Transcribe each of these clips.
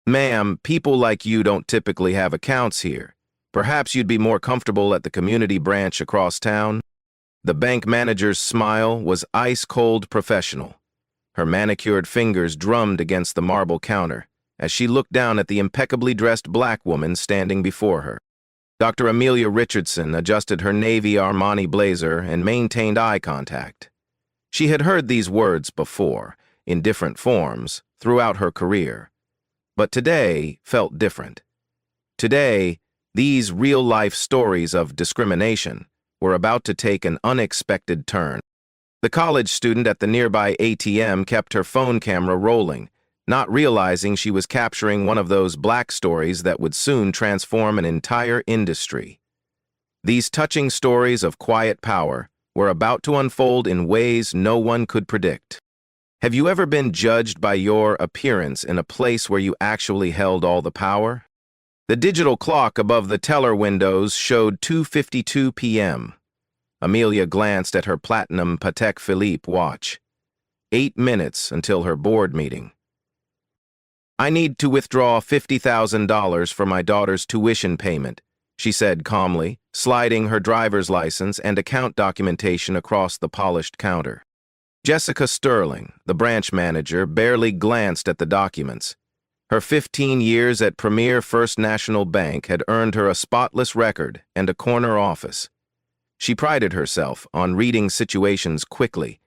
Ma'am, people like you don't typically have accounts here. Perhaps you'd be more comfortable at the community branch across town? The bank manager's smile was ice-cold professional. Her manicured fingers drummed against the marble counter as she looked down at the impeccably dressed black woman standing before her. Dr. Amelia Richardson adjusted her navy Armani blazer and maintained eye contact. She had heard these words before, in different forms, throughout her career. But today felt different. Today, these real-life stories of discrimination were about to take an unexpected turn. The college student at the nearby ATM kept her phone camera rolling, not realizing she was capturing one of those black stories that would soon transform an entire industry. These touching stories of quiet power were about to unfold in ways no one could predict. Have you ever been judged by your appearance in a place where you actually held all the power? The digital clock above the teller windows showed 2:52 p.m. Amelia glanced at her platinum Patek Philippe watch. 8 minutes until her board meeting. "I need to withdraw $50,000 for my daughter's tuition payment," she said calmly, sliding her driver's license and account documentation across the polished counter. Jessica Sterling, the branch manager, barely glanced at the documents. Her 15 years at Premier First National Bank had earned her a spotless record and a corner office. She prided herself on reading situations quickly.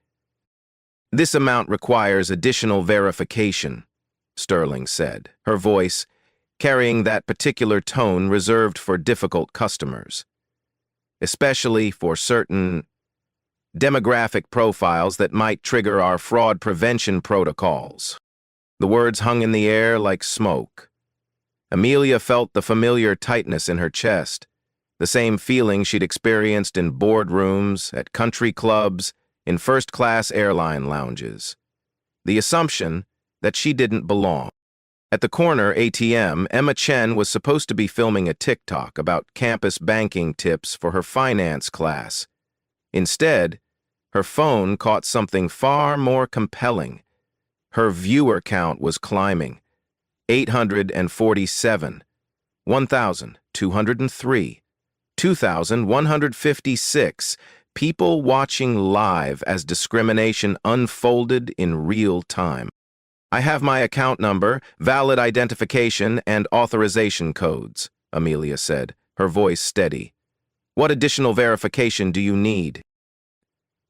"This amount requires additional verification," Sterling said, her voice carrying that particular tone reserved for difficult customers, especially for certain demographic profiles that might trigger our fraud prevention protocols. The words hung in the air like smoke. Amelia felt the familiar tightness in her chest, the same feeling she'd experienced in boardrooms, at country clubs, in first-class airline lounges. The assumption that she didn't belong. At the corner ATM, Emma Chen was supposed to be filming a TikTok about campus banking tips for her finance class. Instead, her phone caught something far more compelling. Her viewer count was climbing. 847, 1,203, 2,156 people watching live as discrimination unfolded in real time. "I have my account number, valid identification, and authorization codes," Amelia said, her voice steady. "What additional verification do you need?"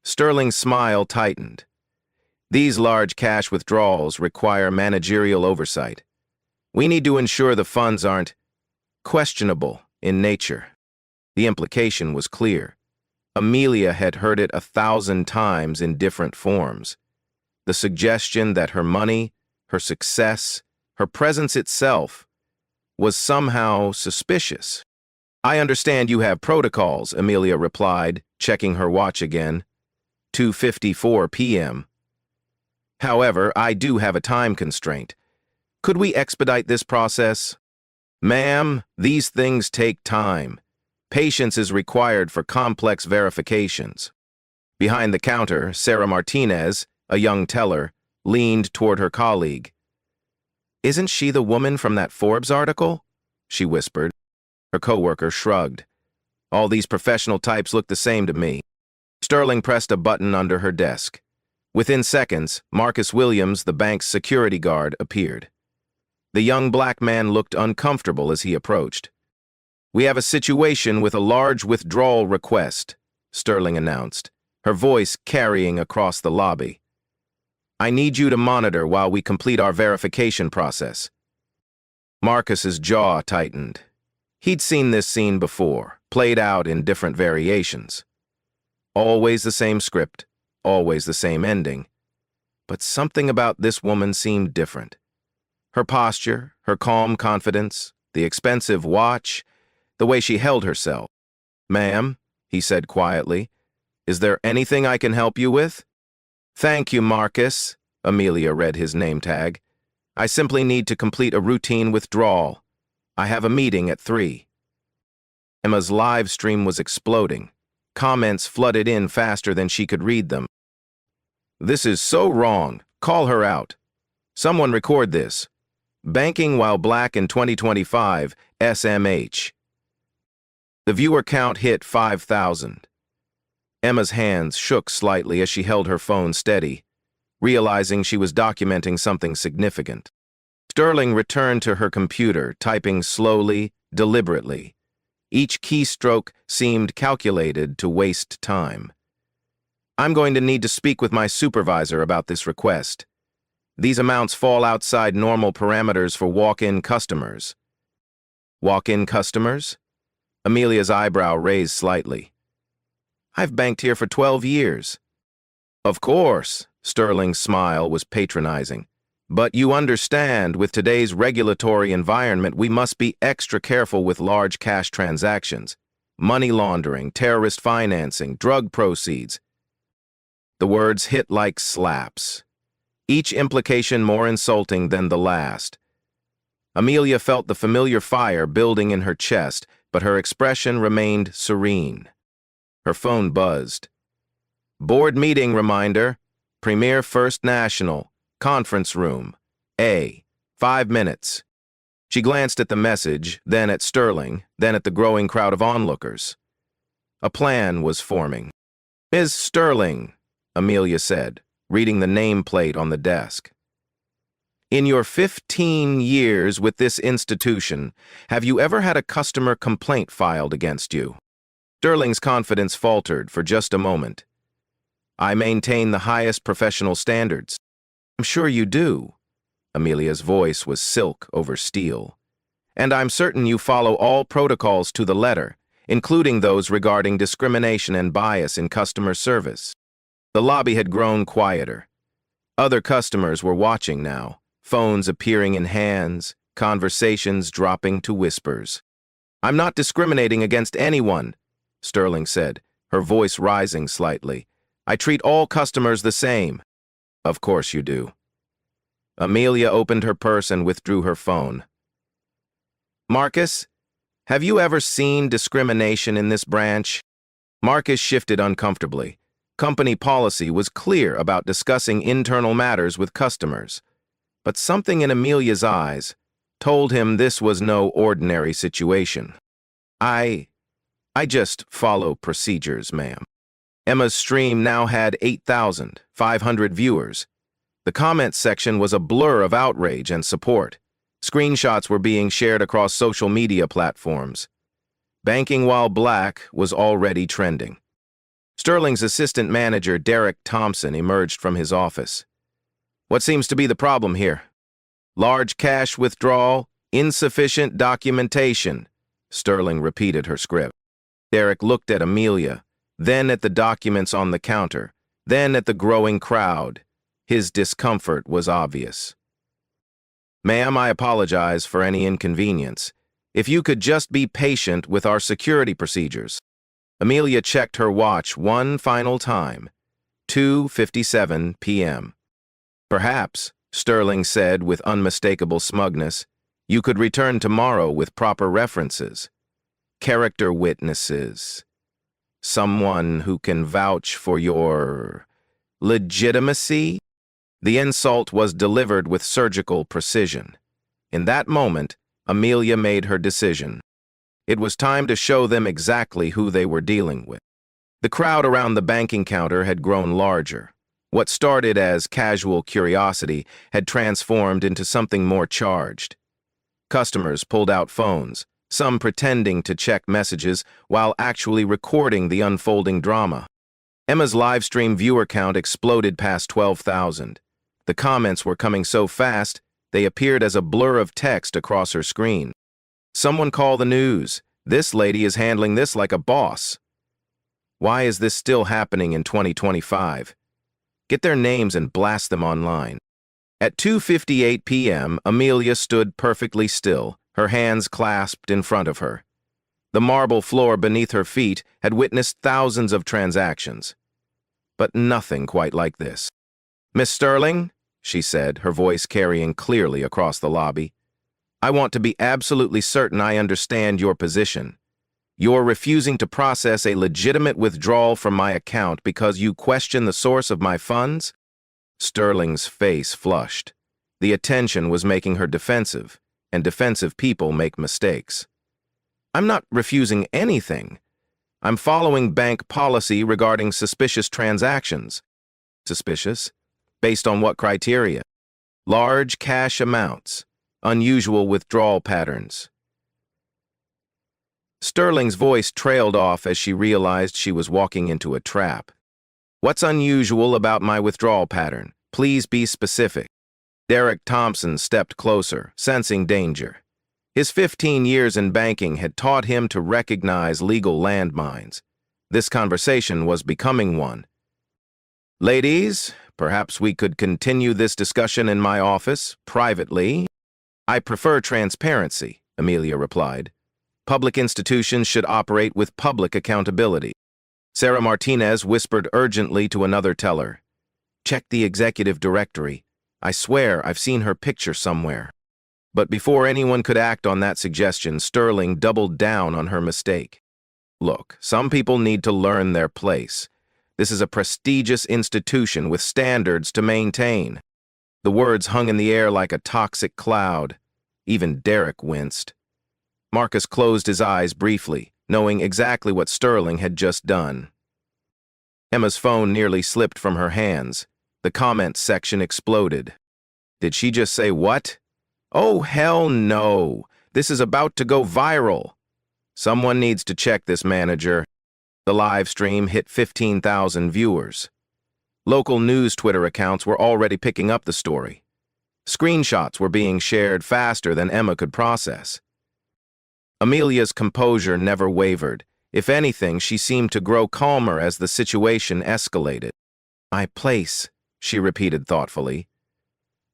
Sterling's smile tightened. "These large cash withdrawals require managerial oversight. We need to ensure the funds aren't questionable in nature." The implication was clear. Amelia had heard it 1,000 times in different forms. The suggestion that her money, her success, her presence itself was somehow suspicious. "I understand you have protocols," Amelia replied, checking her watch again. 2:54 p.m. "However, I do have a time constraint. Could we expedite this process?" "Ma'am, these things take time. Patience is required for complex verifications." Behind the counter, Sarah Martinez, a young teller, leaned toward her colleague. "Isn't she the woman from that Forbes article?" she whispered. Her coworker shrugged. "All these professional types look the same to me." Sterling pressed a button under her desk. Within seconds, Marcus Williams, the bank's security guard, appeared. The young black man looked uncomfortable as he approached. "We have a situation with a large withdrawal request," Sterling announced, her voice carrying across the lobby. "I need you to monitor while we complete our verification process." Marcus's jaw tightened. He'd seen this scene before, played out in different variations. Always the same script, always the same ending. But something about this woman seemed different. Her posture, her calm confidence, the expensive watch, the way she held herself. "Ma'am," he said quietly, "is there anything I can help you with?" "Thank you, Marcus," Amelia read his name tag. "I simply need to complete a routine withdrawal. I have a meeting at 3. Emma's live stream was exploding. Comments flooded in faster than she could read them. "This is so wrong. Call her out. Someone record this. Banking While Black in 2025, SMH. The viewer count hit 5,000. Emma's hands shook slightly as she held her phone steady, realizing she was documenting something significant. Sterling returned to her computer, typing slowly, deliberately. Each keystroke seemed calculated to waste time. I'm going to need to speak with my supervisor about this request. These amounts fall outside normal parameters for walk-in customers. Walk-in customers? Amelia's eyebrow raised slightly. I've banked here for 12 years. Of course, Sterling's smile was patronizing. But you understand, with today's regulatory environment, we must be extra careful with large cash transactions. Money laundering, terrorist financing, drug proceeds. The words hit like slaps, each implication more insulting than the last. Amelia felt the familiar fire building in her chest, but her expression remained serene. Her phone buzzed. Board meeting reminder. Premier First National. Conference room. A. 5 minutes. She glanced at the message, then at Sterling, then at the growing crowd of onlookers. A plan was forming. Ms. Sterling, Amelia said, reading the nameplate on the desk. In your 15 years with this institution, have you ever had a customer complaint filed against you? Sterling's confidence faltered for just a moment. I maintain the highest professional standards. I'm sure you do. Amelia's voice was silk over steel. And I'm certain you follow all protocols to the letter, including those regarding discrimination and bias in customer service. The lobby had grown quieter. Other customers were watching now, phones appearing in hands, conversations dropping to whispers. I'm not discriminating against anyone, Sterling said, her voice rising slightly. I treat all customers the same. Of course you do. Amelia opened her purse and withdrew her phone. Marcus, have you ever seen discrimination in this branch? Marcus shifted uncomfortably. Company policy was clear about discussing internal matters with customers, but something in Amelia's eyes told him this was no ordinary situation. I just follow procedures, ma'am. Emma's stream now had 8,500 viewers. The comments section was a blur of outrage and support. Screenshots were being shared across social media platforms. Banking While Black was already trending. Sterling's assistant manager, Derek Thompson, emerged from his office. What seems to be the problem here? Large cash withdrawal, insufficient documentation, Sterling repeated her script. Derek looked at Amelia, then at the documents on the counter, then at the growing crowd. His discomfort was obvious. Ma'am, I apologize for any inconvenience. If you could just be patient with our security procedures. Amelia checked her watch one final time. 2:57 p.m. Perhaps, Sterling said with unmistakable smugness, you could return tomorrow with proper references. Character witnesses. Someone who can vouch for your legitimacy? The insult was delivered with surgical precision. In that moment, Amelia made her decision. It was time to show them exactly who they were dealing with. The crowd around the banking counter had grown larger. What started as casual curiosity had transformed into something more charged. Customers pulled out phones, some pretending to check messages while actually recording the unfolding drama. Emma's live stream viewer count exploded past 12,000. The comments were coming so fast, they appeared as a blur of text across her screen. Someone call the news. This lady is handling this like a boss. Why is this still happening in 2025? Get their names and blast them online. At 2:58 p.m., Amelia stood perfectly still, her hands clasped in front of her. The marble floor beneath her feet had witnessed thousands of transactions. But nothing quite like this. Miss Sterling, she said, her voice carrying clearly across the lobby, I want to be absolutely certain I understand your position. You're refusing to process a legitimate withdrawal from my account because you question the source of my funds? Sterling's face flushed. The attention was making her defensive, and defensive people make mistakes. I'm not refusing anything. I'm following bank policy regarding suspicious transactions. Suspicious? Based on what criteria? Large cash amounts, unusual withdrawal patterns. Sterling's voice trailed off as she realized she was walking into a trap. What's unusual about my withdrawal pattern? Please be specific. Derek Thompson stepped closer, sensing danger. His 15 years in banking had taught him to recognize legal landmines. This conversation was becoming one. Ladies, perhaps we could continue this discussion in my office, privately. I prefer transparency, Amelia replied. Public institutions should operate with public accountability. Sarah Martinez whispered urgently to another teller. Check the executive directory. I swear I've seen her picture somewhere. But before anyone could act on that suggestion, Sterling doubled down on her mistake. Look, some people need to learn their place. This is a prestigious institution with standards to maintain. The words hung in the air like a toxic cloud. Even Derek winced. Marcus closed his eyes briefly, knowing exactly what Sterling had just done. Emma's phone nearly slipped from her hands. The comments section exploded. Did she just say what? Oh, hell no. This is about to go viral. Someone needs to check this manager. The live stream hit 15,000 viewers. Local news Twitter accounts were already picking up the story. Screenshots were being shared faster than Emma could process. Amelia's composure never wavered. If anything, she seemed to grow calmer as the situation escalated. My place, she repeated thoughtfully.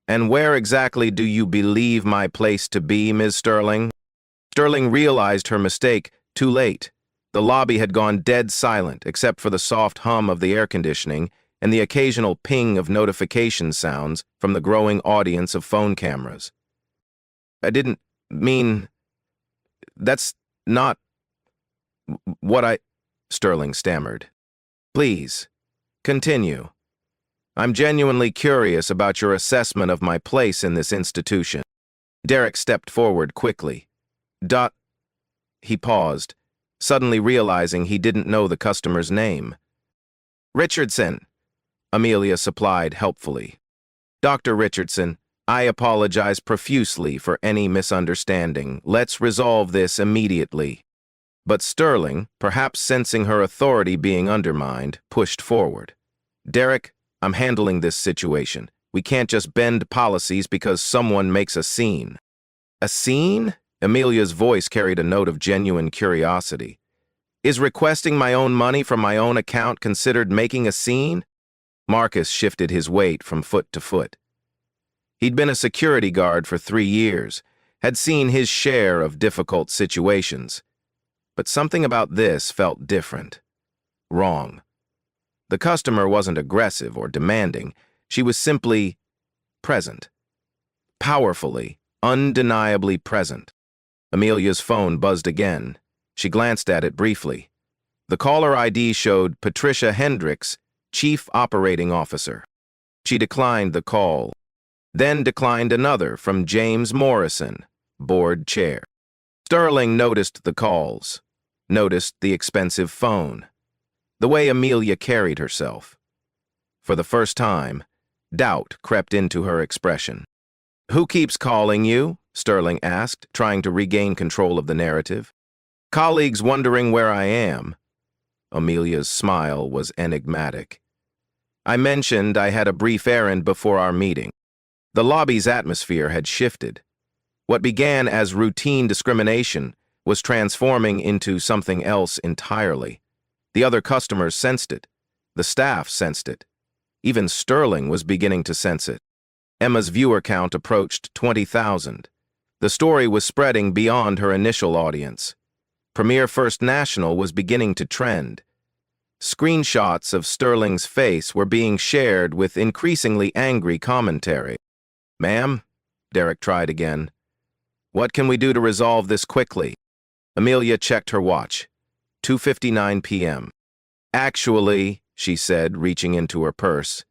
And where exactly do you believe my place to be, Ms. Sterling? Sterling realized her mistake too late. The lobby had gone dead silent except for the soft hum of the air conditioning and the occasional ping of notification sounds from the growing audience of phone cameras. I didn't mean... That's not what Sterling stammered. Please, continue. I'm genuinely curious about your assessment of my place in this institution. Derek stepped forward quickly. He paused, suddenly realizing he didn't know the customer's name. Richardson, Amelia supplied helpfully. Dr. Richardson, I apologize profusely for any misunderstanding. Let's resolve this immediately. But Sterling, perhaps sensing her authority being undermined, pushed forward. Derek, I'm handling this situation. We can't just bend policies because someone makes a scene. A scene? Amelia's voice carried a note of genuine curiosity. Is requesting my own money from my own account considered making a scene? Marcus shifted his weight from foot to foot. He'd been a security guard for 3 years, had seen his share of difficult situations. But something about this felt different. Wrong. The customer wasn't aggressive or demanding. She was simply present. Powerfully, undeniably present. Amelia's phone buzzed again. She glanced at it briefly. The caller ID showed Patricia Hendricks, Chief Operating Officer. She declined the call, then declined another from James Morrison, Board Chair. Sterling noticed the calls, noticed the expensive phone, the way Amelia carried herself. For the first time, doubt crept into her expression. Who keeps calling you? Sterling asked, trying to regain control of the narrative. Colleagues wondering where I am. Amelia's smile was enigmatic. I mentioned I had a brief errand before our meeting. The lobby's atmosphere had shifted. What began as routine discrimination was transforming into something else entirely. The other customers sensed it. The staff sensed it. Even Sterling was beginning to sense it. Emma's viewer count approached 20,000. The story was spreading beyond her initial audience. Premier First National was beginning to trend. Screenshots of Sterling's face were being shared with increasingly angry commentary. Ma'am? Derek tried again. What can we do to resolve this quickly? Amelia checked her watch. 2:59 p.m. Actually, she said, reaching into her purse,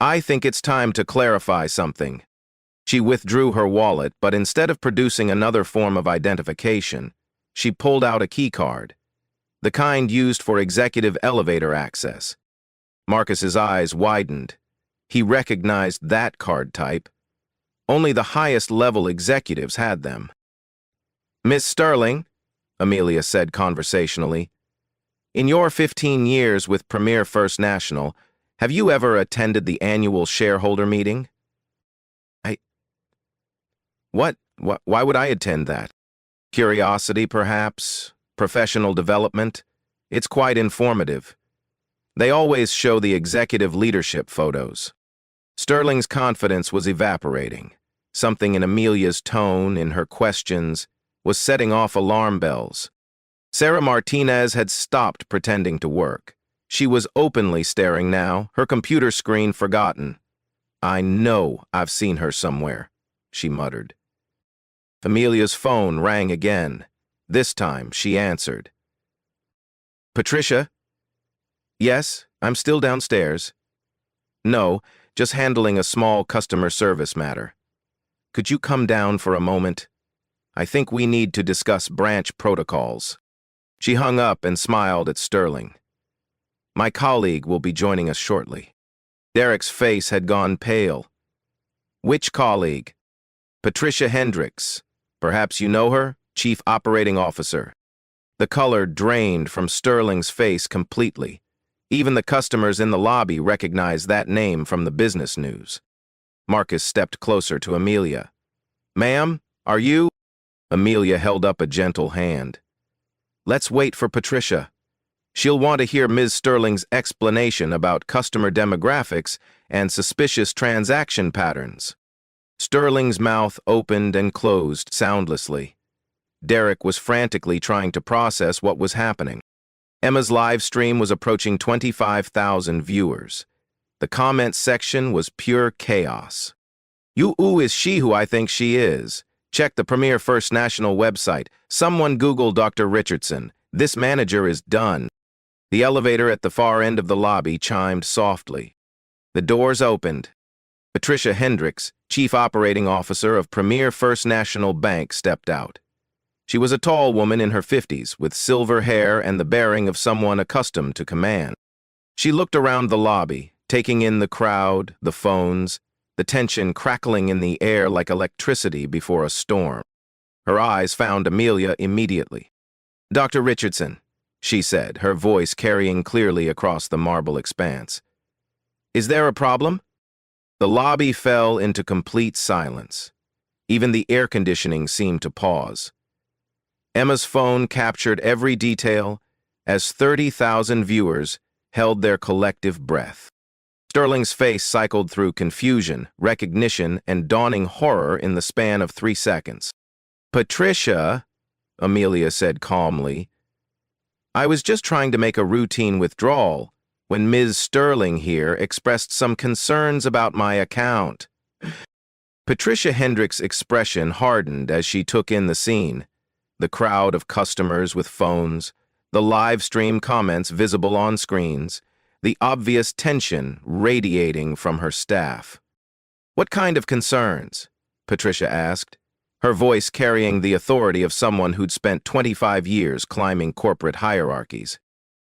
I think it's time to clarify something. She withdrew her wallet, but instead of producing another form of identification, she pulled out a keycard, the kind used for executive elevator access. Marcus's eyes widened. He recognized that card type. Only the highest-level executives had them. "Miss Sterling," Amelia said conversationally, "in your 15 years with Premier First National, have you ever attended the annual shareholder meeting?" What? Why would I attend that? Curiosity, perhaps? Professional development? It's quite informative. They always show the executive leadership photos. Sterling's confidence was evaporating. Something in Amelia's tone, in her questions, was setting off alarm bells. Sarah Martinez had stopped pretending to work. She was openly staring now, her computer screen forgotten. "I know I've seen her somewhere," she muttered. Amelia's phone rang again. This time, she answered. "Patricia?" "Yes, I'm still downstairs." "No, just handling a small customer service matter. Could you come down for a moment? I think we need to discuss branch protocols." She hung up and smiled at Sterling. "My colleague will be joining us shortly." Derek's face had gone pale. "Which colleague?" "Patricia Hendricks. Perhaps you know her? Chief Operating Officer." The color drained from Sterling's face completely. Even the customers in the lobby recognized that name from the business news. Marcus stepped closer to Amelia. "Ma'am, are you?" Amelia held up a gentle hand. "Let's wait for Patricia. She'll want to hear Ms. Sterling's explanation about customer demographics and suspicious transaction patterns." Sterling's mouth opened and closed soundlessly. Derek was frantically trying to process what was happening. Emma's live stream was approaching 25,000 viewers. The comments section was pure chaos. "Who is she who I think she is? Check the Premier First National website. Someone Google Dr. Richardson. This manager is done." The elevator at the far end of the lobby chimed softly. The doors opened. Patricia Hendricks, Chief Operating Officer of Premier First National Bank, stepped out. She was a tall woman in her 50s, with silver hair and the bearing of someone accustomed to command. She looked around the lobby, taking in the crowd, the phones, the tension crackling in the air like electricity before a storm. Her eyes found Amelia immediately. "Dr. Richardson," she said, her voice carrying clearly across the marble expanse. "Is there a problem?" The lobby fell into complete silence. Even the air conditioning seemed to pause. Emma's phone captured every detail as 30,000 viewers held their collective breath. Sterling's face cycled through confusion, recognition, and dawning horror in the span of 3 seconds. "Patricia," Amelia said calmly, "I was just trying to make a routine withdrawal when Ms. Sterling here expressed some concerns about my account." Patricia Hendricks' expression hardened as she took in the scene. The crowd of customers with phones, the live stream comments visible on screens, the obvious tension radiating from her staff. "What kind of concerns?" Patricia asked, her voice carrying the authority of someone who'd spent 25 years climbing corporate hierarchies.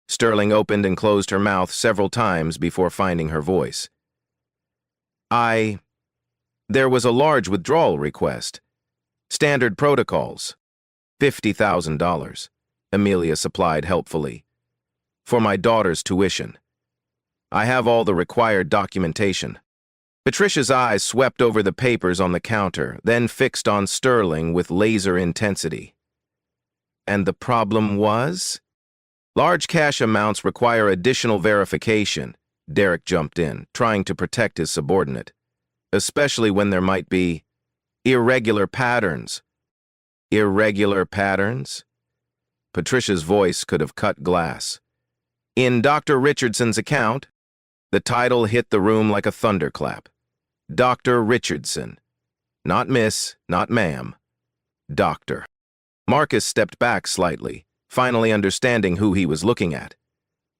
Sterling opened and closed her mouth several times before finding her voice. There was a large withdrawal request. Standard protocols. $50,000, Amelia supplied helpfully. For my daughter's tuition. I have all the required documentation." Patricia's eyes swept over the papers on the counter, then fixed on Sterling with laser intensity. "And the problem was?" "Large cash amounts require additional verification," Derek jumped in, trying to protect his subordinate. "Especially when there might be irregular patterns." "Irregular patterns?" Patricia's voice could have cut glass. "In Dr. Richardson's account," the title hit the room like a thunderclap. "Dr. Richardson. Not miss, not ma'am. Doctor." Marcus stepped back slightly, finally understanding who he was looking at.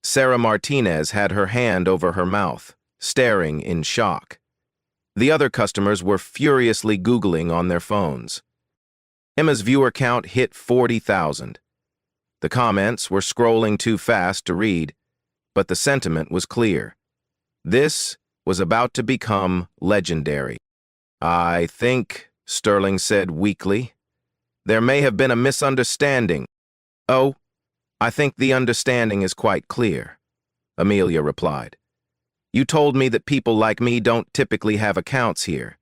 Sarah Martinez had her hand over her mouth, staring in shock. The other customers were furiously Googling on their phones. Emma's viewer count hit 40,000. The comments were scrolling too fast to read, but the sentiment was clear. This was about to become legendary. "I think," Sterling said weakly, "there may have been a misunderstanding." "Oh, I think the understanding is quite clear," Amelia replied. "You told me that people like me don't typically have accounts here,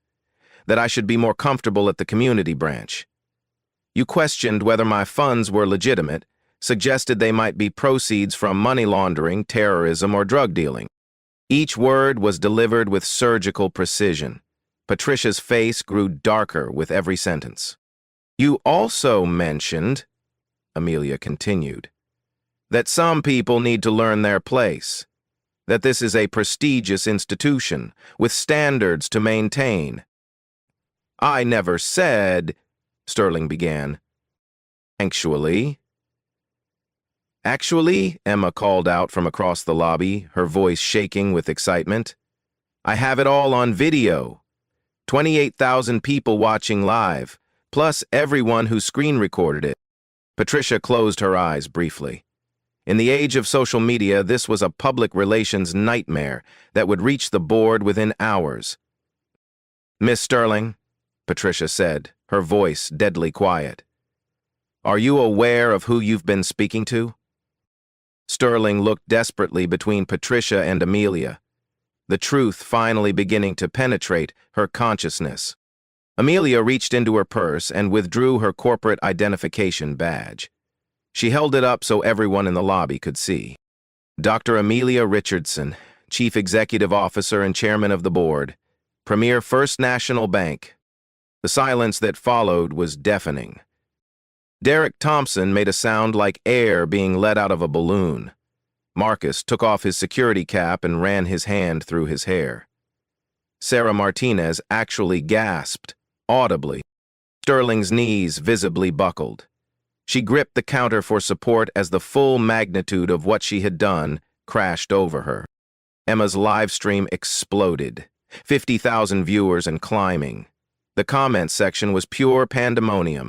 that I should be more comfortable at the community branch. You questioned whether my funds were legitimate, suggested they might be proceeds from money laundering, terrorism, or drug dealing." Each word was delivered with surgical precision. Patricia's face grew darker with every sentence. "You also mentioned," Amelia continued, "that some people need to learn their place, that this is a prestigious institution with standards to maintain." "I never said," Sterling began. Actually, Emma called out from across the lobby, her voice shaking with excitement. "I have it all on video. 28,000 people watching live, plus everyone who screen recorded it." Patricia closed her eyes briefly. In the age of social media, this was a public relations nightmare that would reach the board within hours. "Miss Sterling," Patricia said, her voice deadly quiet, "are you aware of who you've been speaking to?" Sterling looked desperately between Patricia and Amelia, the truth finally beginning to penetrate her consciousness. Amelia reached into her purse and withdrew her corporate identification badge. She held it up so everyone in the lobby could see. "Dr. Amelia Richardson, Chief Executive Officer and Chairman of the Board, Premier First National Bank." The silence that followed was deafening. Derek Thompson made a sound like air being let out of a balloon. Marcus took off his security cap and ran his hand through his hair. Sarah Martinez actually gasped, audibly. Sterling's knees visibly buckled. She gripped the counter for support as the full magnitude of what she had done crashed over her. Emma's live stream exploded, 50,000 viewers and climbing. The comments section was pure pandemonium.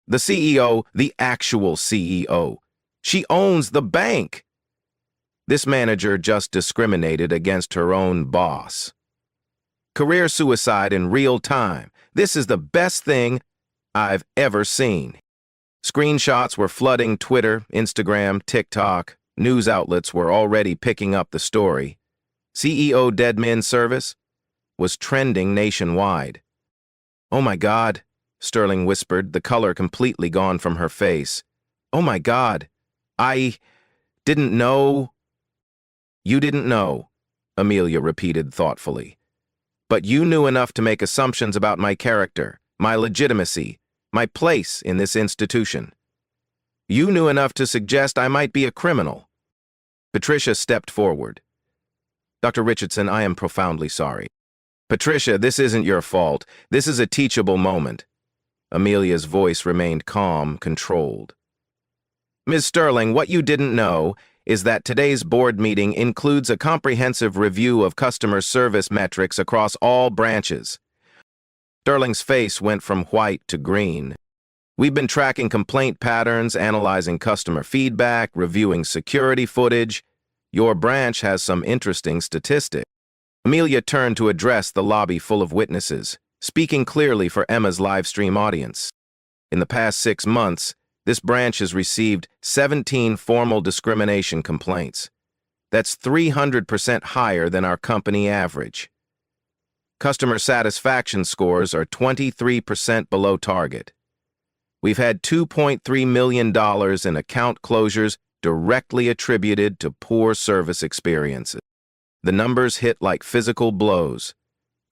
"The CEO, the actual CEO. She owns the bank." This manager just discriminated against her own boss. "Career suicide in real time. This is the best thing I've ever seen." Screenshots were flooding Twitter, Instagram, TikTok. News outlets were already picking up the story. "CEO Dead Men Service" was trending nationwide. "Oh my God," Sterling whispered, the color completely gone from her face. "Oh my God, I didn't know." "You didn't know," Amelia repeated thoughtfully. "But you knew enough to make assumptions about my character, my legitimacy, my place in this institution. You knew enough to suggest I might be a criminal." Patricia stepped forward. "Dr. Richardson, I am profoundly sorry." "Patricia, this isn't your fault. This is a teachable moment." Amelia's voice remained calm, controlled. "Ms. Sterling, what you didn't know is that today's board meeting includes a comprehensive review of customer service metrics across all branches." Sterling's face went from white to green. "We've been tracking complaint patterns, analyzing customer feedback, reviewing security footage. Your branch has some interesting statistics." Amelia turned to address the lobby full of witnesses, speaking clearly for Emma's live stream audience. "In the past 6 months, this branch has received 17 formal discrimination complaints. That's 300% higher than our company average. Customer satisfaction scores are 23% below target. We've had $2.3 million in account closures directly attributed to poor service experiences." The numbers hit like physical blows.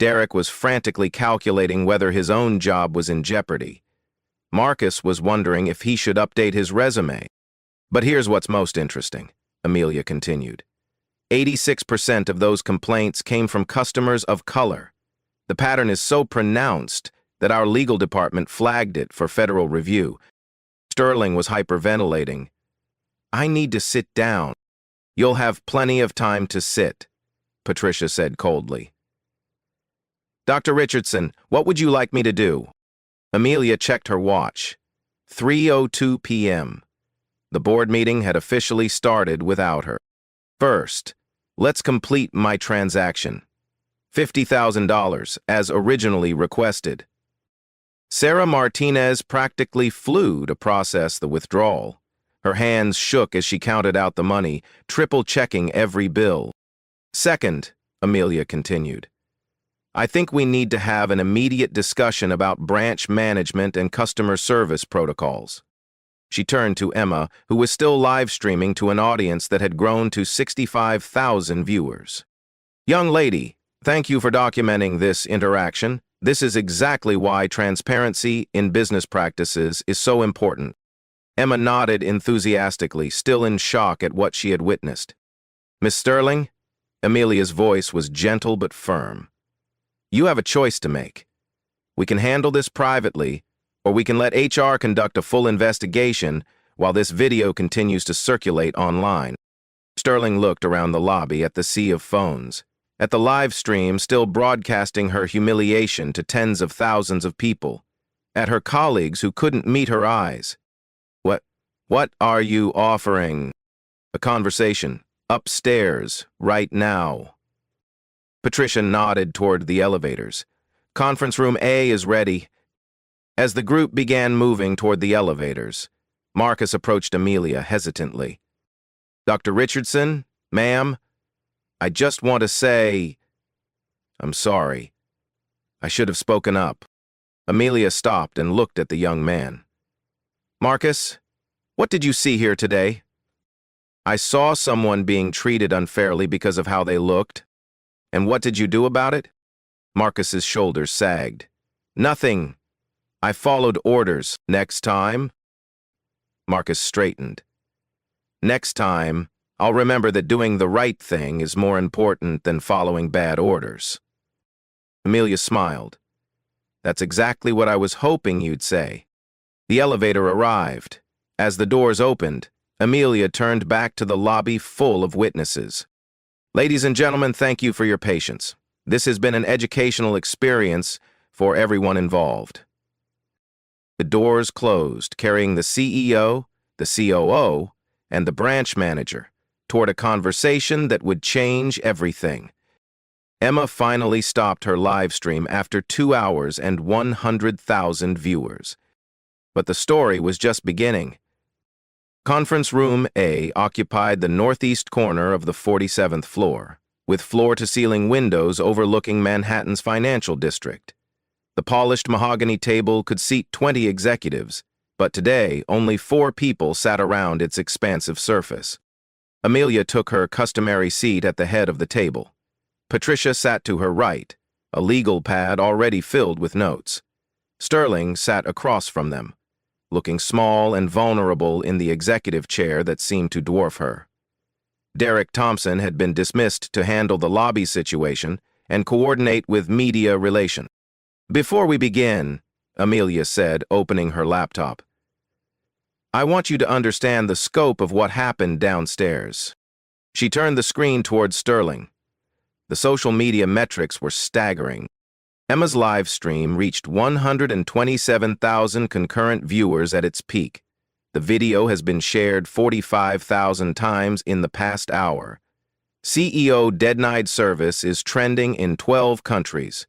Derek was frantically calculating whether his own job was in jeopardy. Marcus was wondering if he should update his resume. "But here's what's most interesting," Amelia continued. 86% of those complaints came from customers of color. The pattern is so pronounced that our legal department flagged it for federal review. Sterling was hyperventilating. "I need to sit down." "You'll have plenty of time to sit," Patricia said coldly. Dr. Richardson, what would you like me to do? Amelia checked her watch. 3:02 p.m. The board meeting had officially started without her. First, let's complete my transaction. $50,000, as originally requested. Sarah Martinez practically flew to process the withdrawal. Her hands shook as she counted out the money, triple-checking every bill. Second, Amelia continued, I think we need to have an immediate discussion about branch management and customer service protocols. She turned to Emma, who was still live streaming to an audience that had grown to 65,000 viewers. Young lady, thank you for documenting this interaction. This is exactly why transparency in business practices is so important. Emma nodded enthusiastically, still in shock at what she had witnessed. Miss Sterling? Amelia's voice was gentle but firm. You have a choice to make. We can handle this privately, or we can let HR conduct a full investigation while this video continues to circulate online. Sterling looked around the lobby at the sea of phones, at the live stream still broadcasting her humiliation to tens of thousands of people, at her colleagues who couldn't meet her eyes. What are you offering? A conversation, upstairs, right now. Patricia nodded toward the elevators. Conference room A is ready. As the group began moving toward the elevators, Marcus approached Amelia hesitantly. Dr. Richardson, ma'am, I just want to say, I'm sorry. I should have spoken up. Amelia stopped and looked at the young man. Marcus, what did you see here today? I saw someone being treated unfairly because of how they looked. And what did you do about it? Marcus's shoulders sagged. Nothing. I followed orders. Next time? Marcus straightened. Next time, I'll remember that doing the right thing is more important than following bad orders. Amelia smiled. That's exactly what I was hoping you'd say. The elevator arrived. As the doors opened, Amelia turned back to the lobby full of witnesses. Ladies and gentlemen, thank you for your patience. This has been an educational experience for everyone involved. The doors closed, carrying the CEO, the COO, and the branch manager toward a conversation that would change everything. Emma finally stopped her live stream after 2 hours and 100,000 viewers. But the story was just beginning. Conference Room A occupied the northeast corner of the 47th floor, with floor-to-ceiling windows overlooking Manhattan's financial district. The polished mahogany table could seat 20 executives, but today only 4 people sat around its expansive surface. Amelia took her customary seat at the head of the table. Patricia sat to her right, a legal pad already filled with notes. Sterling sat across from them, looking small and vulnerable in the executive chair that seemed to dwarf her. Derek Thompson had been dismissed to handle the lobby situation and coordinate with media relations. Before we begin, Amelia said, opening her laptop, I want you to understand the scope of what happened downstairs. She turned the screen towards Sterling. The social media metrics were staggering. Emma's live stream reached 127,000 concurrent viewers at its peak. The video has been shared 45,000 times in the past hour. CEO Denied Service is trending in 12 countries.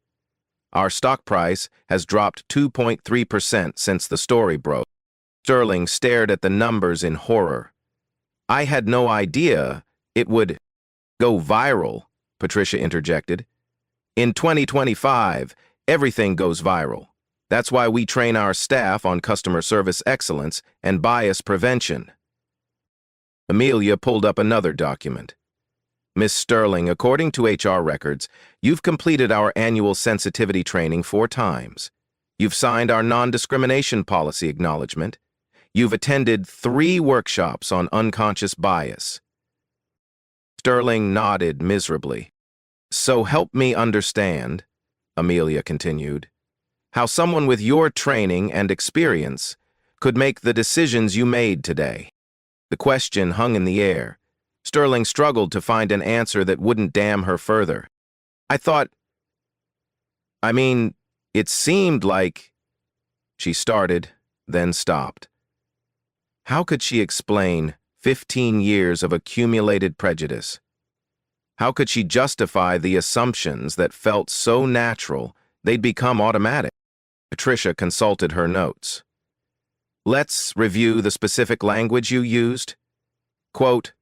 Our stock price has dropped 2.3% since the story broke. Sterling stared at the numbers in horror. I had no idea it would go viral, Patricia interjected. In 2025, everything goes viral. That's why we train our staff on customer service excellence and bias prevention. Amelia pulled up another document. Miss Sterling, according to HR records, you've completed our annual sensitivity training 4 times. You've signed our non-discrimination policy acknowledgement. You've attended 3 workshops on unconscious bias. Sterling nodded miserably. So help me understand, Amelia continued, how someone with your training and experience could make the decisions you made today. The question hung in the air. Sterling struggled to find an answer that wouldn't damn her further. I thought I mean, it seemed like... She started, then stopped. How could she explain 15 years of accumulated prejudice? How could she justify the assumptions that felt so natural they'd become automatic? Patricia consulted her notes. Let's review the specific language you used. Quote,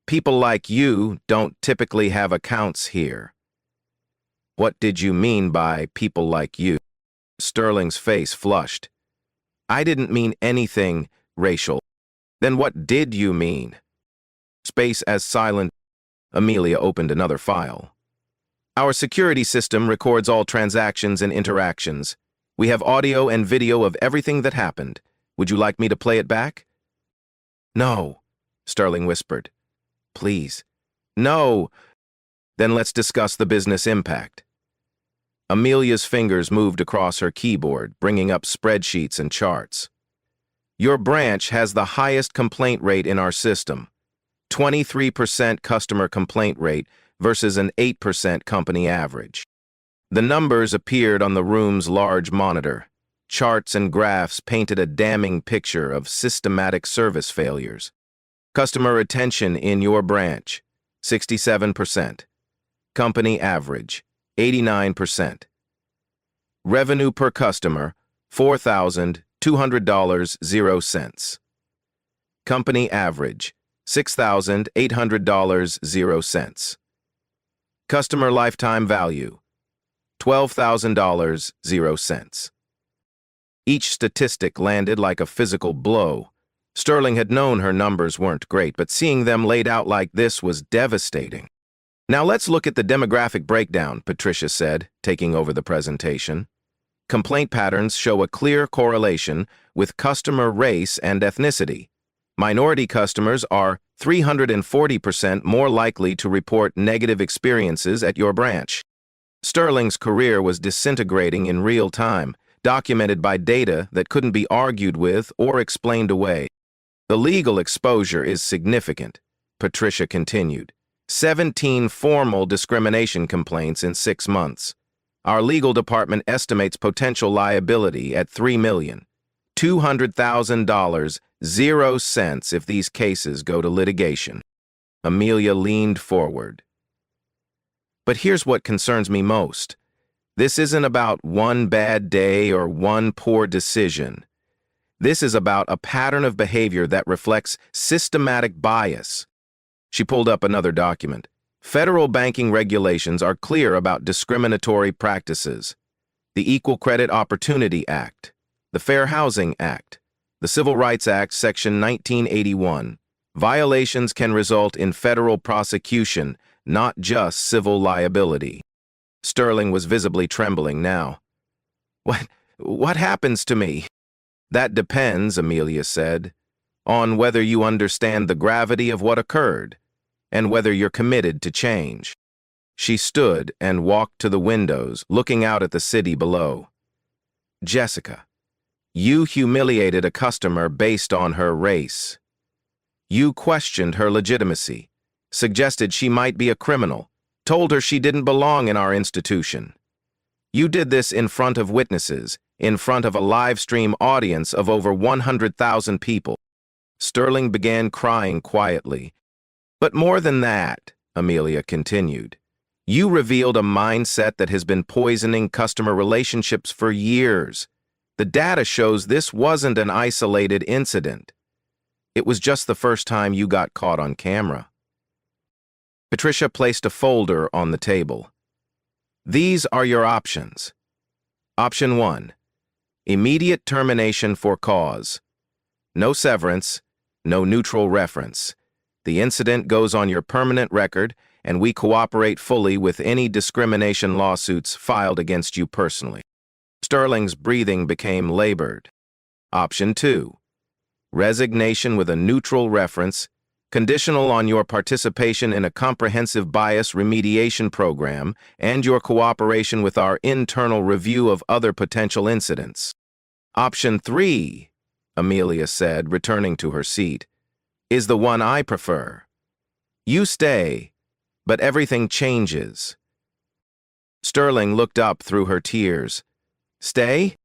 "People like you don't typically have accounts here." What did you mean by people like you? Sterling's face flushed. I didn't mean anything racial. Then what did you mean? Space as silent. Amelia opened another file. Our security system records all transactions and interactions. We have audio and video of everything that happened. Would you like me to play it back? No, Sterling whispered. Please. No. Then let's discuss the business impact. Amelia's fingers moved across her keyboard, bringing up spreadsheets and charts. Your branch has the highest complaint rate in our system. 23% customer complaint rate versus an 8% company average. The numbers appeared on the room's large monitor. Charts and graphs painted a damning picture of systematic service failures. Customer retention in your branch, 67%. Company average, 89%. Revenue per customer, $4,200.00. Company average, $6,800.00. Customer lifetime value, $12,000.00. Each statistic landed like a physical blow. Sterling had known her numbers weren't great, but seeing them laid out like this was devastating. Now let's look at the demographic breakdown, Patricia said, taking over the presentation. Complaint patterns show a clear correlation with customer race and ethnicity. Minority customers are 340% more likely to report negative experiences at your branch. Sterling's career was disintegrating in real time, documented by data that couldn't be argued with or explained away. The legal exposure is significant, Patricia continued. 17 formal discrimination complaints in 6 months. Our legal department estimates potential liability at $3,200,000, 0 cents if these cases go to litigation. Amelia leaned forward. But here's what concerns me most. This isn't about one bad day or one poor decision. This is about a pattern of behavior that reflects systematic bias. She pulled up another document. Federal banking regulations are clear about discriminatory practices. The Equal Credit Opportunity Act, the Fair Housing Act, the Civil Rights Act, Section 1981. Violations can result in federal prosecution, not just civil liability. Sterling was visibly trembling now. What happens to me? That depends, Amelia said, on whether you understand the gravity of what occurred and whether you're committed to change. She stood and walked to the windows, looking out at the city below. Jessica, you humiliated a customer based on her race. You questioned her legitimacy, suggested she might be a criminal, told her she didn't belong in our institution. You did this in front of witnesses, in front of a live stream audience of over 100,000 people. Sterling began crying quietly. But more than that, Amelia continued, you revealed a mindset that has been poisoning customer relationships for years. The data shows this wasn't an isolated incident. It was just the first time you got caught on camera. Patricia placed a folder on the table. These are your options. Option 1. Immediate termination for cause. No severance, no neutral reference. The incident goes on your permanent record, and we cooperate fully with any discrimination lawsuits filed against you personally. Sterling's breathing became labored. Option 2. Resignation with a neutral reference, conditional on your participation in a comprehensive bias remediation program and your cooperation with our internal review of other potential incidents. Option 3, Amelia said, returning to her seat, is the one I prefer. You stay, but everything changes. Sterling looked up through her tears. Stay?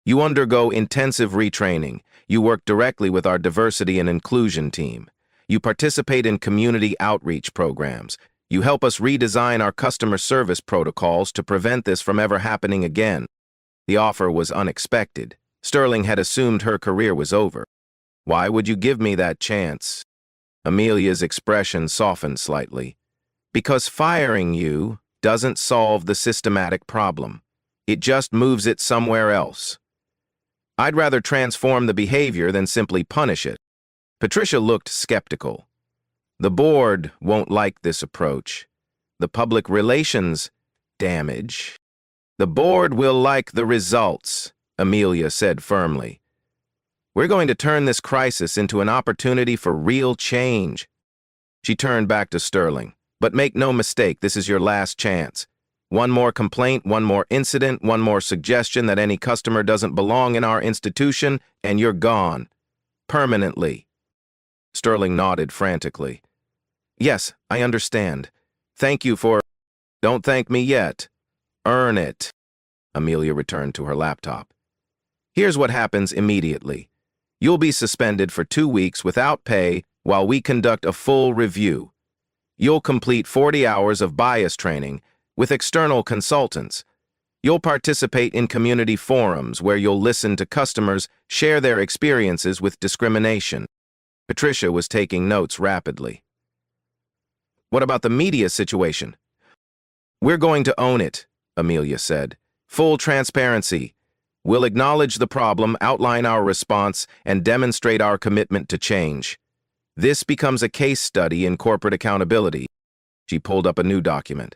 You undergo intensive retraining. You work directly with our diversity and inclusion team. You participate in community outreach programs. You help us redesign our customer service protocols to prevent this from ever happening again. The offer was unexpected. Sterling had assumed her career was over. Why would you give me that chance? Amelia's expression softened slightly. Because firing you doesn't solve the systematic problem. It just moves it somewhere else. I'd rather transform the behavior than simply punish it. Patricia looked skeptical. The board won't like this approach. The public relations damage. The board will like the results, Amelia said firmly. We're going to turn this crisis into an opportunity for real change. She turned back to Sterling. But make no mistake, this is your last chance. One more complaint, one more incident, one more suggestion that any customer doesn't belong in our institution, and you're gone. Permanently. Sterling nodded frantically. Yes, I understand. Thank you for... Don't thank me yet. Earn it. Amelia returned to her laptop. Here's what happens immediately. You'll be suspended for 2 weeks without pay while we conduct a full review. You'll complete 40 hours of bias training with external consultants. You'll participate in community forums where you'll listen to customers share their experiences with discrimination. Patricia was taking notes rapidly. What about the media situation? We're going to own it, Amelia said. Full transparency. We'll acknowledge the problem, outline our response, and demonstrate our commitment to change. This becomes a case study in corporate accountability. She pulled up a new document.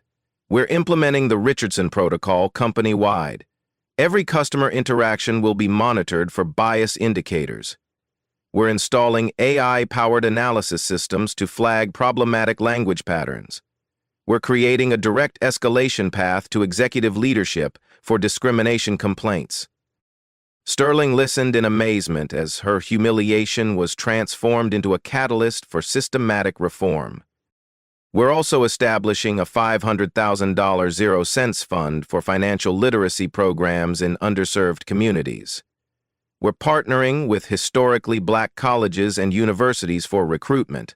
We're implementing the Richardson Protocol company-wide. Every customer interaction will be monitored for bias indicators. We're installing AI-powered analysis systems to flag problematic language patterns. We're creating a direct escalation path to executive leadership for discrimination complaints. Sterling listened in amazement as her humiliation was transformed into a catalyst for systematic reform. We're also establishing a $500,000 zero-cents fund for financial literacy programs in underserved communities. We're partnering with historically black colleges and universities for recruitment.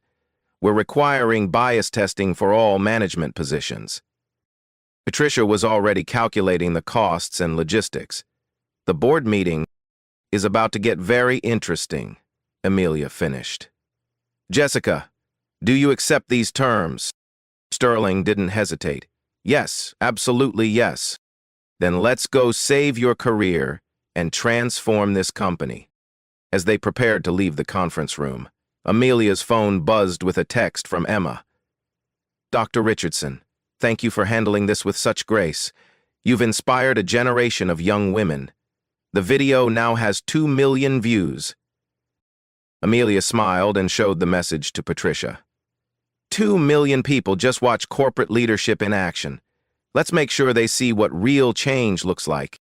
We're requiring bias testing for all management positions. Patricia was already calculating the costs and logistics. The board meeting is about to get very interesting, Amelia finished. Jessica, do you accept these terms? Sterling didn't hesitate. Yes, absolutely yes. Then let's go save your career and transform this company. As they prepared to leave the conference room, Amelia's phone buzzed with a text from Emma. Dr. Richardson, thank you for handling this with such grace. You've inspired a generation of young women. The video now has 2 million views. Amelia smiled and showed the message to Patricia. 2 million people just watch corporate leadership in action. Let's make sure they see what real change looks like.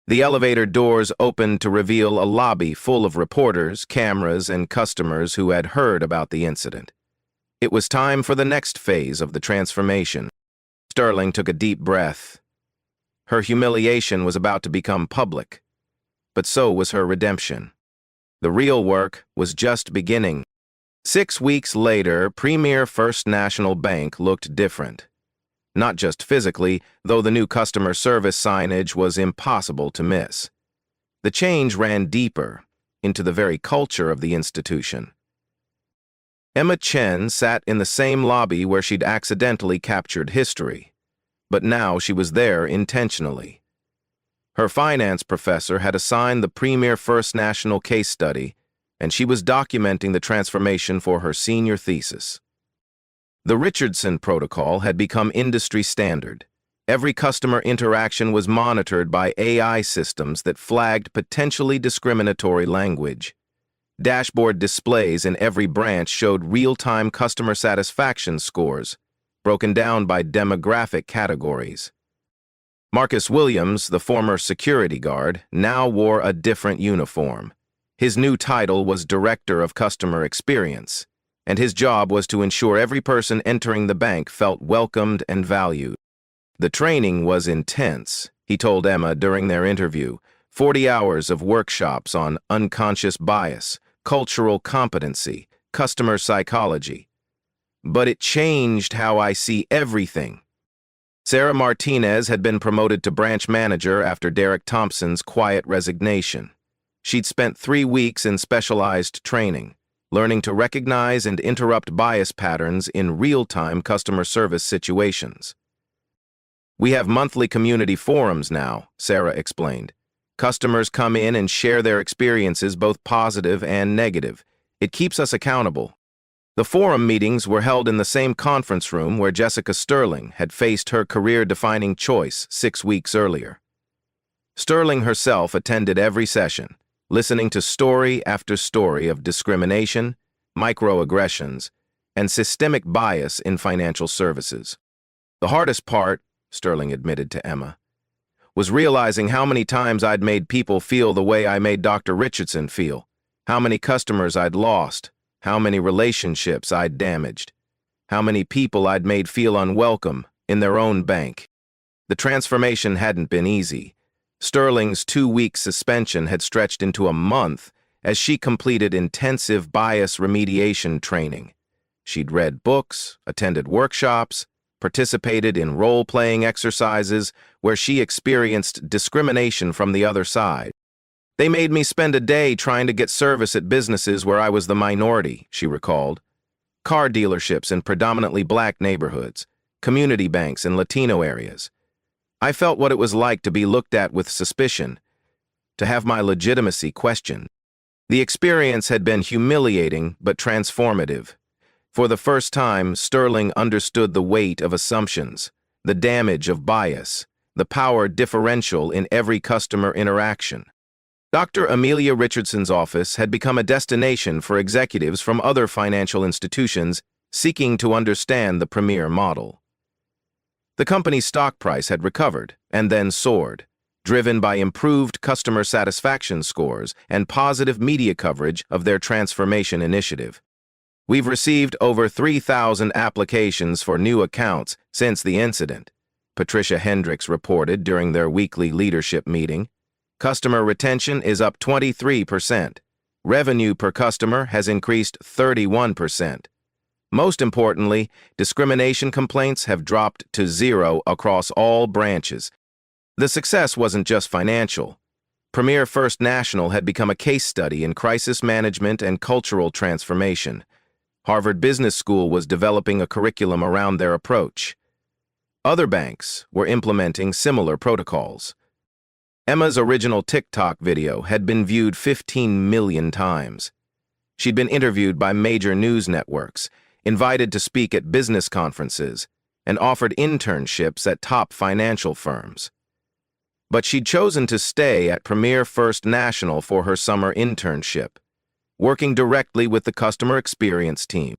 The elevator doors opened to reveal a lobby full of reporters, cameras, and customers who had heard about the incident. It was time for the next phase of the transformation. Sterling took a deep breath. Her humiliation was about to become public, but so was her redemption. The real work was just beginning. 6 weeks later, Premier First National Bank looked different. Not just physically, though the new customer service signage was impossible to miss. The change ran deeper, into the very culture of the institution. Emma Chen sat in the same lobby where she'd accidentally captured history, but now she was there intentionally. Her finance professor had assigned the Premier First National case study, and she was documenting the transformation for her senior thesis. The Richardson Protocol had become industry standard. Every customer interaction was monitored by AI systems that flagged potentially discriminatory language. Dashboard displays in every branch showed real-time customer satisfaction scores, broken down by demographic categories. Marcus Williams, the former security guard, now wore a different uniform. His new title was Director of Customer Experience, and his job was to ensure every person entering the bank felt welcomed and valued. The training was intense, he told Emma during their interview. 40 hours of workshops on unconscious bias, cultural competency, customer psychology. But it changed how I see everything. Sarah Martinez had been promoted to branch manager after Derek Thompson's quiet resignation. She'd spent 3 weeks in specialized training, learning to recognize and interrupt bias patterns in real-time customer service situations. We have monthly community forums now, Sarah explained. Customers come in and share their experiences, both positive and negative. It keeps us accountable. The forum meetings were held in the same conference room where Jessica Sterling had faced her career-defining choice 6 weeks earlier. Sterling herself attended every session, listening to story after story of discrimination, microaggressions, and systemic bias in financial services. The hardest part, Sterling admitted to Emma, was realizing how many times I'd made people feel the way I made Dr. Richardson feel, how many customers I'd lost, how many relationships I'd damaged, how many people I'd made feel unwelcome in their own bank. The transformation hadn't been easy. Sterling's 2-week suspension had stretched into a month as she completed intensive bias remediation training. She'd read books, attended workshops, participated in role-playing exercises where she experienced discrimination from the other side. They made me spend a day trying to get service at businesses where I was the minority, she recalled. Car dealerships in predominantly black neighborhoods, community banks in Latino areas. I felt what it was like to be looked at with suspicion, to have my legitimacy questioned. The experience had been humiliating but transformative. For the first time, Sterling understood the weight of assumptions, the damage of bias, the power differential in every customer interaction. Dr. Amelia Richardson's office had become a destination for executives from other financial institutions seeking to understand the Premier model. The company's stock price had recovered and then soared, driven by improved customer satisfaction scores and positive media coverage of their transformation initiative. We've received over 3,000 applications for new accounts since the incident, Patricia Hendricks reported during their weekly leadership meeting. Customer retention is up 23%. Revenue per customer has increased 31%. Most importantly, discrimination complaints have dropped to 0 across all branches. The success wasn't just financial. Premier First National had become a case study in crisis management and cultural transformation. Harvard Business School was developing a curriculum around their approach. Other banks were implementing similar protocols. Emma's original TikTok video had been viewed 15 million times. She'd been interviewed by major news networks, invited to speak at business conferences, and offered internships at top financial firms. But she'd chosen to stay at Premier First National for her summer internship, working directly with the customer experience team.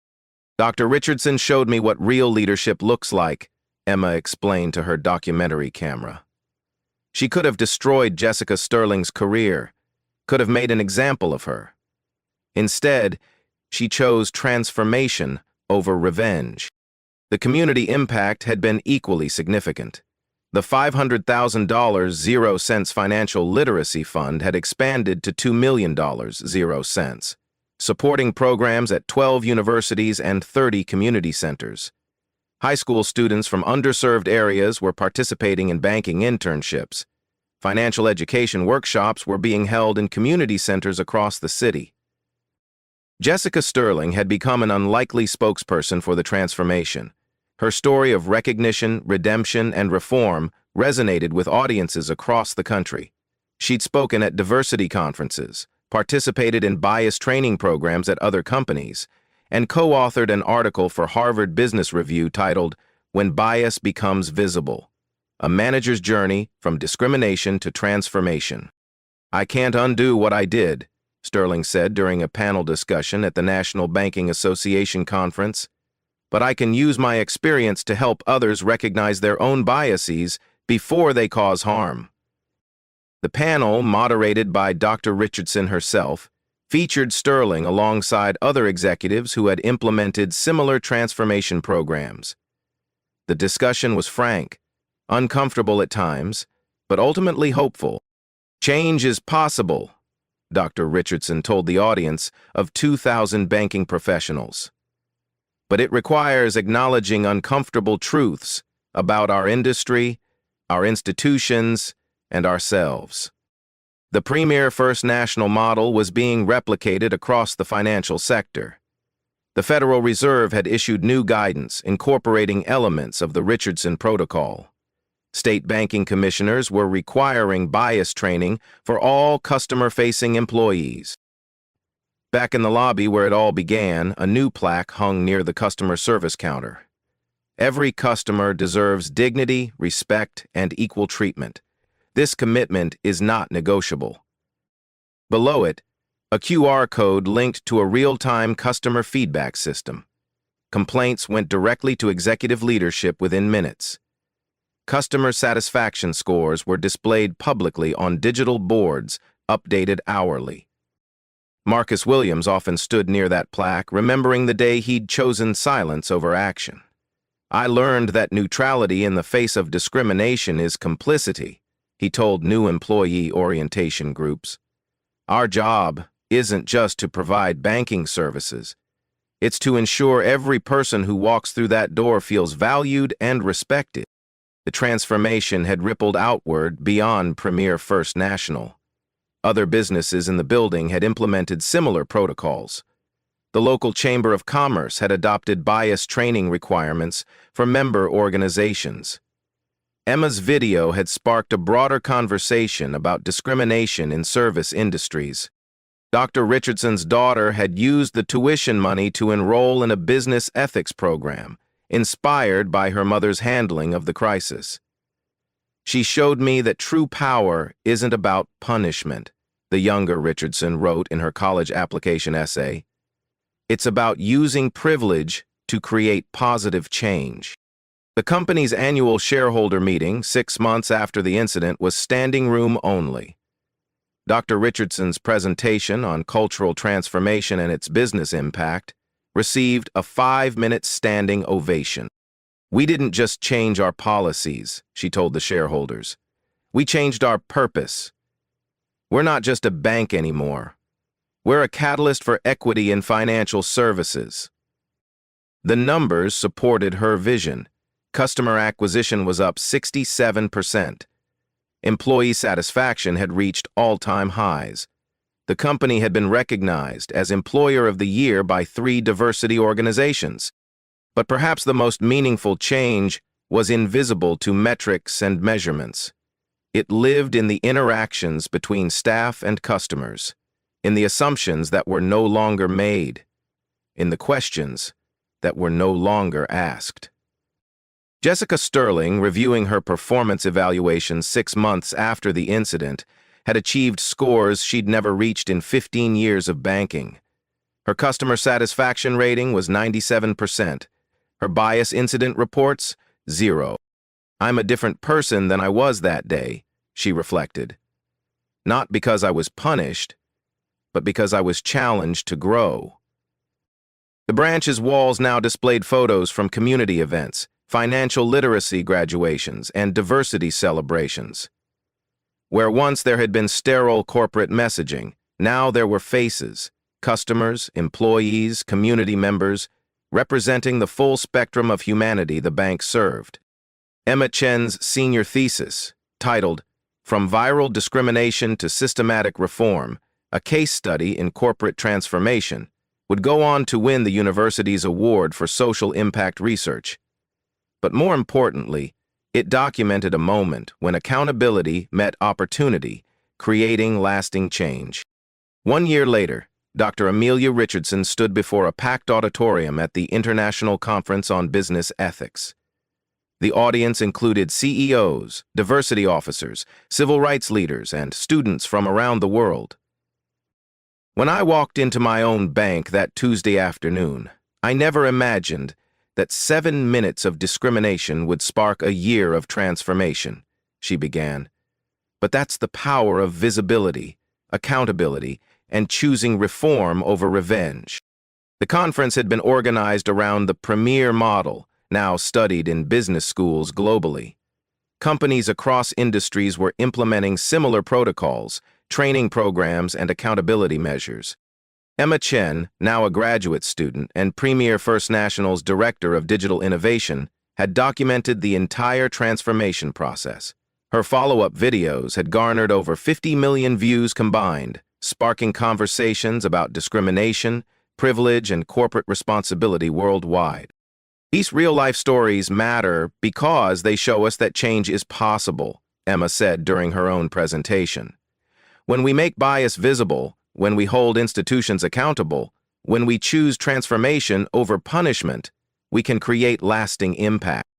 Dr. Richardson showed me what real leadership looks like, Emma explained to her documentary camera. She could have destroyed Jessica Sterling's career, could have made an example of her. Instead, she chose transformation over revenge. The community impact had been equally significant. The $500,000 0 cents financial literacy fund had expanded to $2 million 0 cents, supporting programs at 12 universities and 30 community centers. High school students from underserved areas were participating in banking internships. Financial education workshops were being held in community centers across the city. Jessica Sterling had become an unlikely spokesperson for the transformation. Her story of recognition, redemption, and reform resonated with audiences across the country. She'd spoken at diversity conferences, participated in bias training programs at other companies, and co-authored an article for Harvard Business Review titled, "When Bias Becomes Visible: A Manager's Journey from Discrimination to Transformation." "I can't undo what I did," Sterling said during a panel discussion at the National Banking Association conference, "but I can use my experience to help others recognize their own biases before they cause harm." The panel, moderated by Dr. Richardson herself, featured Sterling alongside other executives who had implemented similar transformation programs. The discussion was frank, uncomfortable at times, but ultimately hopeful. Change is possible, Dr. Richardson told the audience of 2,000 banking professionals. But it requires acknowledging uncomfortable truths about our industry, our institutions, and ourselves. The premier First National model was being replicated across the financial sector. The Federal Reserve had issued new guidance incorporating elements of the Richardson Protocol. State banking commissioners were requiring bias training for all customer-facing employees. Back in the lobby where it all began, a new plaque hung near the customer service counter. Every customer deserves dignity, respect, and equal treatment. This commitment is not negotiable. Below it, a QR code linked to a real-time customer feedback system. Complaints went directly to executive leadership within minutes. Customer satisfaction scores were displayed publicly on digital boards, updated hourly. Marcus Williams often stood near that plaque, remembering the day he'd chosen silence over action. "I learned that neutrality in the face of discrimination is complicity," he told new employee orientation groups. "Our job isn't just to provide banking services. It's to ensure every person who walks through that door feels valued and respected." The transformation had rippled outward beyond Premier First National. Other businesses in the building had implemented similar protocols. The local Chamber of Commerce had adopted bias training requirements for member organizations. Emma's video had sparked a broader conversation about discrimination in service industries. Dr. Richardson's daughter had used the tuition money to enroll in a business ethics program, inspired by her mother's handling of the crisis. "She showed me that true power isn't about punishment," the younger Richardson wrote in her college application essay. "It's about using privilege to create positive change." The company's annual shareholder meeting, 6 months after the incident, was standing room only. Dr. Richardson's presentation on cultural transformation and its business impact received a 5-minute standing ovation. "We didn't just change our policies," she told the shareholders. "We changed our purpose. We're not just a bank anymore. We're a catalyst for equity in financial services." The numbers supported her vision. Customer acquisition was up 67%. Employee satisfaction had reached all-time highs. The company had been recognized as Employer of the Year by 3 diversity organizations. But perhaps the most meaningful change was invisible to metrics and measurements. It lived in the interactions between staff and customers, in the assumptions that were no longer made, in the questions that were no longer asked. Jessica Sterling, reviewing her performance evaluation 6 months after the incident, had achieved scores she'd never reached in 15 years of banking. Her customer satisfaction rating was 97%. Her bias incident reports, 0. "I'm a different person than I was that day," she reflected. "Not because I was punished, but because I was challenged to grow." The branch's walls now displayed photos from community events, financial literacy graduations, and diversity celebrations. Where once there had been sterile corporate messaging, now there were faces, customers, employees, community members, representing the full spectrum of humanity the bank served. Emma Chen's senior thesis, titled "From Viral Discrimination to Systematic Reform, a Case Study in Corporate Transformation," would go on to win the university's award for social impact research. But more importantly, it documented a moment when accountability met opportunity, creating lasting change. 1 year later, Dr. Amelia Richardson stood before a packed auditorium at the International Conference on Business Ethics. The audience included CEOs, diversity officers, civil rights leaders, and students from around the world. "When I walked into my own bank that Tuesday afternoon, I never imagined that 7 minutes of discrimination would spark a year of transformation," she began. "But that's the power of visibility, accountability, and choosing reform over revenge." The conference had been organized around the premier model, now studied in business schools globally. Companies across industries were implementing similar protocols, training programs, and accountability measures. Emma Chen, now a graduate student and Premier First National's Director of Digital Innovation, had documented the entire transformation process. Her follow-up videos had garnered over 50 million views combined, sparking conversations about discrimination, privilege, and corporate responsibility worldwide. These real-life stories matter because they show us that change is possible, Emma said during her own presentation. When we make bias visible, when we hold institutions accountable, when we choose transformation over punishment, we can create lasting impact.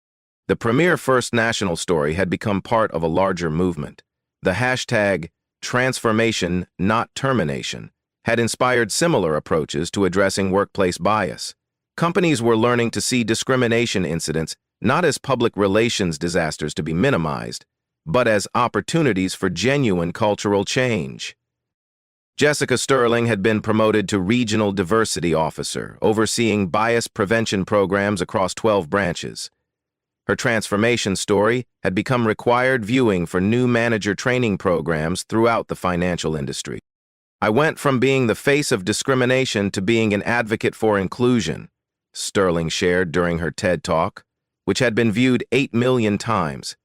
The Premier First National story had become part of a larger movement. The hashtag Transformation, Not Termination had inspired similar approaches to addressing workplace bias. Companies were learning to see discrimination incidents not as public relations disasters to be minimized, but as opportunities for genuine cultural change. Jessica Sterling had been promoted to Regional Diversity Officer, overseeing bias prevention programs across 12 branches. Her transformation story had become required viewing for new manager training programs throughout the financial industry. "I went from being the face of discrimination to being an advocate for inclusion," Sterling shared during her TED Talk, which had been viewed 8 million times.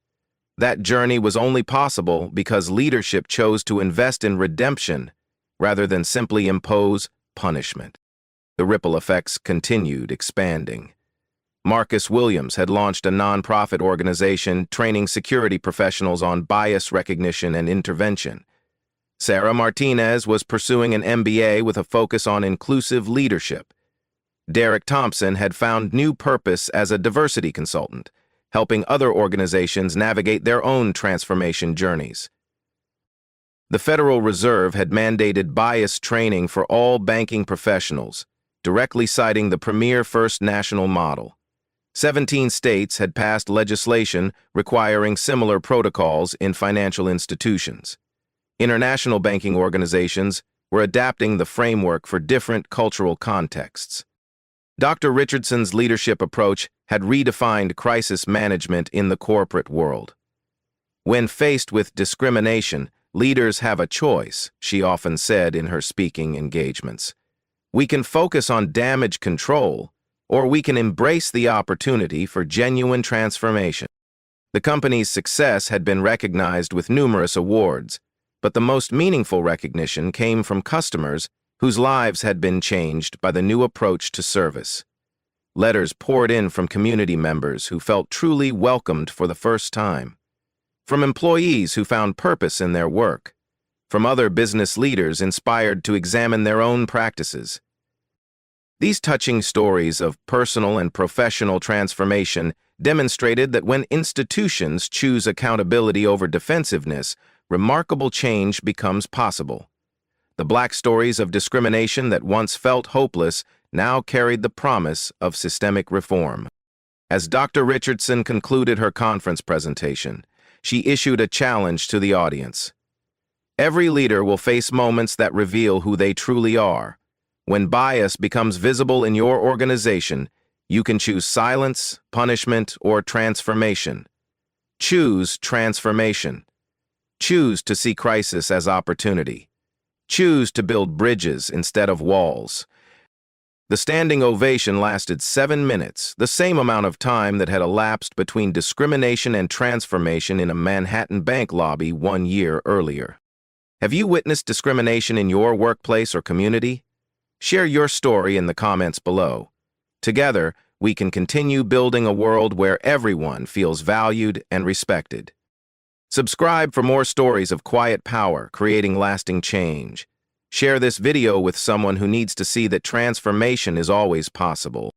That journey was only possible because leadership chose to invest in redemption rather than simply impose punishment. The ripple effects continued expanding. Marcus Williams had launched a nonprofit organization training security professionals on bias recognition and intervention. Sarah Martinez was pursuing an MBA with a focus on inclusive leadership. Derek Thompson had found new purpose as a diversity consultant, helping other organizations navigate their own transformation journeys. The Federal Reserve had mandated bias training for all banking professionals, directly citing the Premier First National model. 17 states had passed legislation requiring similar protocols in financial institutions. International banking organizations were adapting the framework for different cultural contexts. Dr. Richardson's leadership approach had redefined crisis management in the corporate world. "When faced with discrimination, leaders have a choice," she often said in her speaking engagements. "We can focus on damage control, or we can embrace the opportunity for genuine transformation." The company's success had been recognized with numerous awards, but the most meaningful recognition came from customers whose lives had been changed by the new approach to service. Letters poured in from community members who felt truly welcomed for the first time, from employees who found purpose in their work, from other business leaders inspired to examine their own practices. These touching stories of personal and professional transformation demonstrated that when institutions choose accountability over defensiveness, remarkable change becomes possible. The Black stories of discrimination that once felt hopeless now carried the promise of systemic reform. As Dr. Richardson concluded her conference presentation, she issued a challenge to the audience. "Every leader will face moments that reveal who they truly are. When bias becomes visible in your organization, you can choose silence, punishment, or transformation. Choose transformation. Choose to see crisis as opportunity. Choose to build bridges instead of walls." The standing ovation lasted 7 minutes, the same amount of time that had elapsed between discrimination and transformation in a Manhattan bank lobby 1 year earlier. Have you witnessed discrimination in your workplace or community? Share your story in the comments below. Together, we can continue building a world where everyone feels valued and respected. Subscribe for more stories of quiet power creating lasting change. Share this video with someone who needs to see that transformation is always possible.